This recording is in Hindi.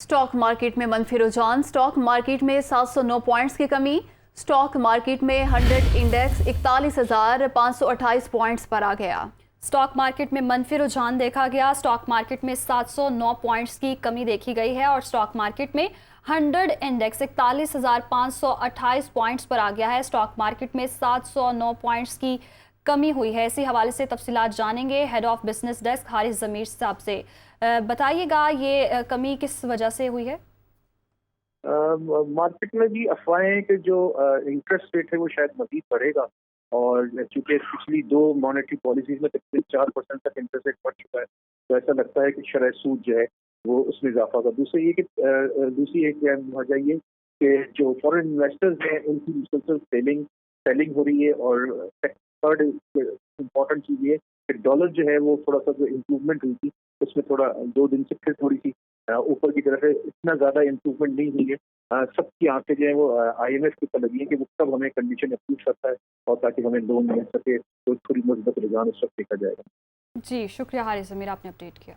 स्टॉक मार्केट में मनफी रुझान। स्टॉक मार्केट में 709 पॉइंट्स की कमी। स्टॉक मार्केट में 100 इंडेक्स 41,528 पॉइंट्स पर आ गया। स्टॉक मार्केट में मनफी रुझान देखा गया। स्टॉक मार्केट में 709 पॉइंट्स की कमी देखी गई है और स्टॉक मार्केट में 100 इंडेक्स 41,528 पॉइंट्स पर आ गया है। स्टॉक मार्केट में 709 पॉइंट्स की कमी हुई है। इसी हवाले से तफसीलात जानेंगे head of business desk Haris Zameer साहब से। बताइएगा ये कमी किस वजह से हुई है? मार्केट में भी अफवाहें हैं कि जो इंटरेस्ट रेट है वो शायद मजीद बढ़ेगा और चूंकि पिछली दो मॉनेटरी पॉलिसीज में तकरीबन 4% तक इंटरेस्ट रेट बढ़ चुका है, तो ऐसा लगता है कि शरह सूद जो है वो उसमें इजाफा होगा। दूसरी एक वजह ये कि जो फॉरेन इन्वेस्टर्स हैं उनकी मुसलसल सेलिंग हो रही है और थर्ड इम्पोर्टेंट चीज़ ये कि डॉलर जो है वो थोड़ा सा जो इम्प्रूवमेंट हुई थी उसमें थोड़ा 2 दिन से फिर थोड़ी सी ऊपर की तरफ है, इतना ज्यादा इम्प्रूवमेंट नहीं हुई है। सबकी आंखें जो है वो IMF के ऊपर लगी है कि वो कब हमें कंडीशन अप्रूव करता है और ताकि हमें लोन मिल सके, तो थोड़ी मजबूत रुझान उस वक्त देखा जाएगा। जी शुक्रिया हारिस ज़मीर, आपने अपडेट किया।